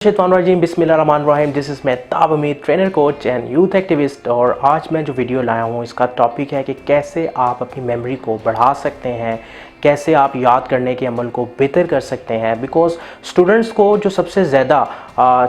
शैतानुर्रजीम बिस्मिल्लाहिर्रहमानिर्रहीम। This is Mehtab Ameed, trainer coach and youth activist. और आज मैं जो वीडियो लाया हूँ इसका टॉपिक है कि कैसे आप अपनी मेमोरी को बढ़ा सकते हैं, कैसे आप याद करने के अमल को बेहतर कर सकते हैं। बिकॉज स्टूडेंट्स को जो सबसे ज़्यादा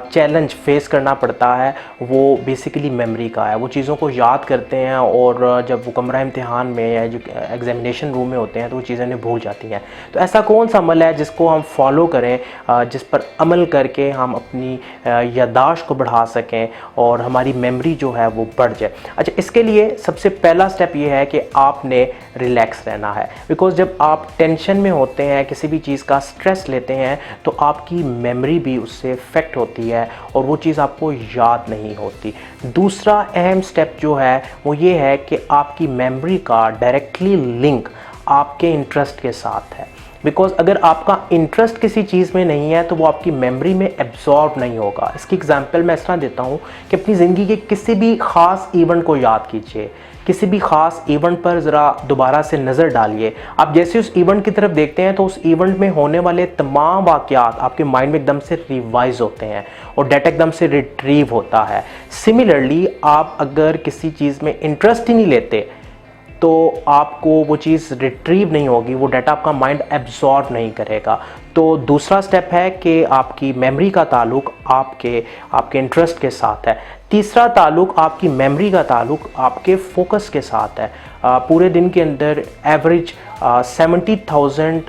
चैलेंज फेस करना पड़ता है वो बेसिकली मेमोरी का है। वो चीज़ों को याद करते हैं और जब वो कमरा इम्तिहान में या जो एग्जामिनेशन रूम में होते हैं तो वो चीज़ें उन्हें भूल जाती हैं। तो ऐसा कौन सा अमल है जिसको हम फॉलो करें, जिस पर अमल करके हम अपनी याददाश्त को बढ़ा सकें और हमारी मेमोरी जो है वो बढ़ जाए। अच्छा, इसके लिए सबसे पहला स्टेप ये है कि आपने रिलैक्स रहना है। बिकॉज जब आप टेंशन में होते हैं, किसी भी चीज़ का स्ट्रेस लेते हैं तो आपकी मेमोरी भी उससे इफेक्ट होती है और वो चीज़ आपको याद नहीं होती। दूसरा अहम स्टेप जो है वो ये है कि आपकी मेमोरी का डायरेक्टली लिंक आपके इंटरेस्ट के साथ है। बिकॉज अगर आपका इंटरेस्ट किसी चीज़ में नहीं है तो वो आपकी मेमोरी में एब्जॉर्ब नहीं होगा। इसकी एग्जांपल मैं इस तरह देता हूँ कि अपनी ज़िंदगी के किसी भी ख़ास इवेंट को याद कीजिए, किसी भी ख़ास इवेंट पर ज़रा दोबारा से नज़र डालिए। आप जैसे उस इवेंट की तरफ देखते हैं तो उस इवेंट में होने वाले तमाम वाक़यात आपके माइंड में एकदम से रिवाइज होते हैं और डाटा एकदम से रिट्रीव होता है। सिमिलरली आप अगर किसी चीज़ में इंटरेस्ट ही नहीं लेते तो आपको वो चीज़ रिट्रीव नहीं होगी, वो डाटा आपका माइंड एब्जॉर्ब नहीं करेगा। तो दूसरा स्टेप है कि आपकी मेमोरी का ताल्लुक आपके इंटरेस्ट के साथ है। तीसरा ताल्लुक आपकी मेमोरी का ताल्लुक आपके फोकस के साथ है। पूरे दिन के अंदर एवरेज 70,000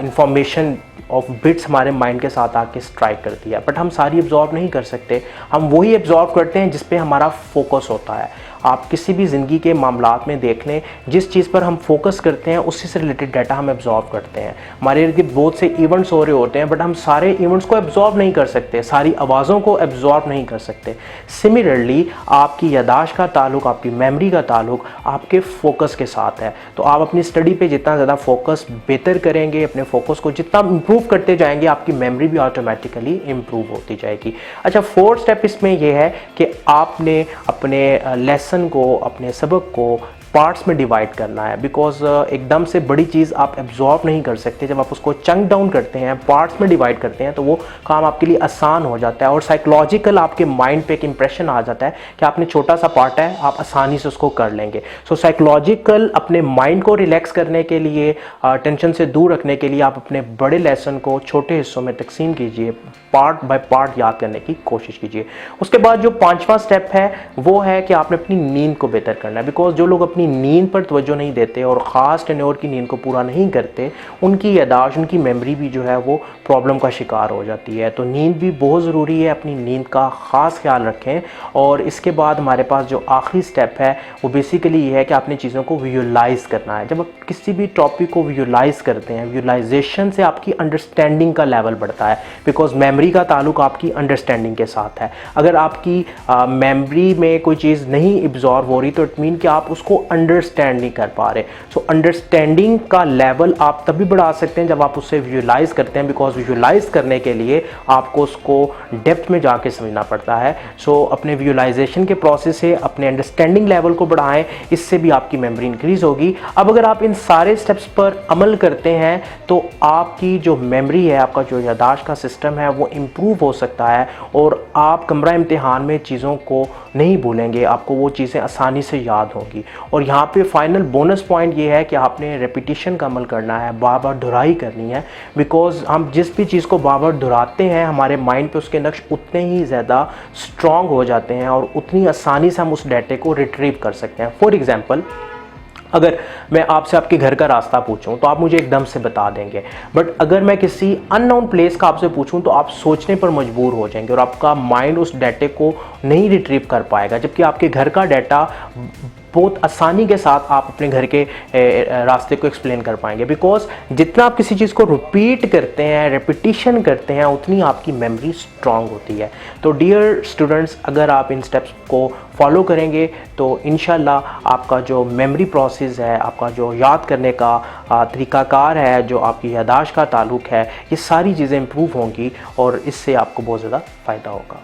इंफॉर्मेशन ऑफ बिट्स हमारे माइंड के साथ आके स्ट्राइक करती है, बट हम सारी एब्जॉर्ब नहीं कर सकते। हम वही एब्जॉर्ब करते हैं जिस पे हमारा फोकस होता है। आप किसी भी ज़िंदगी के मामलात में देख लें, जिस चीज़ पर हम फोकस करते हैं उसी से रिलेटेड डाटा हम एब्जॉर्ब करते हैं। हमारे इर्द गिर्द बहुत से इवेंट्स हो रहे होते हैं बट हम सारे इवेंट्स को एब्जॉर्ब नहीं कर सकते, सारी आवाज़ों को एब्जॉर्ब नहीं कर सकते। सिमिलरली आपकी याददाश्त का ताल्लुक, आपकी मेमोरी का ताल्लुक आपके फोकस के साथ है। तो आप अपनी स्टडी पे जितना ज़्यादा फोकस बेहतर करेंगे, अपने फोकस को जितना इम्प्रूव करते जाएंगे, आपकी मेमोरी भी ऑटोमेटिकली इम्प्रूव होती जाएगी। अच्छा, फोर्थ स्टेप इसमें यह है कि आपने अपने लेसन को, अपने सबक को पार्ट्स में डिवाइड करना है। बिकॉज एकदम से बड़ी चीज़ आप एब्जॉर्ब नहीं कर सकते। जब आप उसको चंक डाउन करते हैं, पार्ट्स में डिवाइड करते हैं तो वो काम आपके लिए आसान हो जाता है और साइकोलॉजिकल आपके माइंड पे एक इंप्रेशन आ जाता है कि आपने छोटा सा पार्ट है, आप आसानी से उसको कर लेंगे। सो साइकोलॉजिकल अपने माइंड को रिलैक्स करने के लिए, टेंशन से दूर रखने के लिए आप अपने बड़े लेसन को छोटे हिस्सों में तकसीम कीजिए, पार्ट बाय पार्ट याद करने की कोशिश कीजिए। उसके बाद जो पांचवा स्टेप है वो है कि आपने अपनी नींद को बेहतर करना है। बिकॉज जो लोग अपनी नींद पर तवज्जो नहीं देते और ख़ास टेन्योर की नींद को पूरा नहीं करते, उनकी याददाश्त, उनकी मेमोरी भी जो है वो प्रॉब्लम का शिकार हो जाती है। तो नींद भी बहुत ज़रूरी है, अपनी नींद का ख़ास ख्याल रखें। और इसके बाद हमारे पास जो आखिरी स्टेप है वो बेसिकली ये है कि आपने चीज़ों को विजुलाइज़ करना है। जब आप किसी भी टॉपिक को विजुलाइज़ करते हैं, विजुलाइजेशन से आपकी अंडरस्टैंडिंग का लेवल बढ़ता है। बिकॉज मेमोरी का ताल्लुक आपकी अंडरस्टैंडिंग के साथ है। अगर आपकी मेमोरी में कोई चीज़ नहीं एब्जॉर्ब हो रही तो इट मीन कि आप उसको अंडरस्टैंड नहीं कर पा रहे। सो अंडरस्टैंडिंग का लेवल आप तभी बढ़ा सकते हैं जब आप उससे विजुलाइज करते हैं। बिकॉज विजुलाइज करने के लिए आपको उसको डेप्थ में जाके समझना पड़ता है। सो अपने विजुलाइजेशन के प्रोसेस से अपने अंडरस्टैंडिंग लेवल को बढ़ाएं, इससे भी आपकी मेमोरी इंक्रीज होगी। अब अगर आप इन सारे स्टेप्स पर अमल करते हैं तो आपकी जो मेमोरी है, आपका जो याददाश्त का सिस्टम है वो इम्प्रूव हो सकता है और आप कमरा इम्तिहान में चीज़ों को नहीं भूलेंगे, आपको वो चीज़ें आसानी से याद होंगी। और यहाँ पे फाइनल बोनस पॉइंट ये है कि आपने रेपिटेशन का अमल करना है, बार बार दोहराई करनी है। बिकॉज हम जिस भी चीज़ को बार बार दोहराते हैं हमारे माइंड पे उसके नक्श उतने ही ज़्यादा स्ट्रॉन्ग हो जाते हैं और उतनी आसानी से हम उस डाटे को रिट्रीव कर सकते हैं। फॉर एग्जाम्पल, अगर मैं आपसे आपके घर का रास्ता पूछूं तो आप मुझे एकदम से बता देंगे, बट अगर मैं किसी अननोन प्लेस का आपसे पूछूं तो आप सोचने पर मजबूर हो जाएंगे और आपका माइंड उस डाटे को नहीं रिट्रीव कर पाएगा। जबकि आपके घर का डाटा बहुत आसानी के साथ आप अपने घर के रास्ते को एक्सप्लेन कर पाएंगे। बिकॉज जितना आप किसी चीज़ को रिपीट करते हैं, रेपिटिशन करते हैं, उतनी आपकी मेमोरी स्ट्रांग होती है। तो डियर स्टूडेंट्स, अगर आप इन स्टेप्स को फॉलो करेंगे तो इंशाल्लाह आपका जो मेमोरी प्रोसेस है, आपका जो याद करने का तरीक़ाकार है, जो आपकी याददाश्त का ताल्लुक है, ये सारी चीज़ें इंप्रूव होंगी और इससे आपको बहुत ज़्यादा फ़ायदा होगा।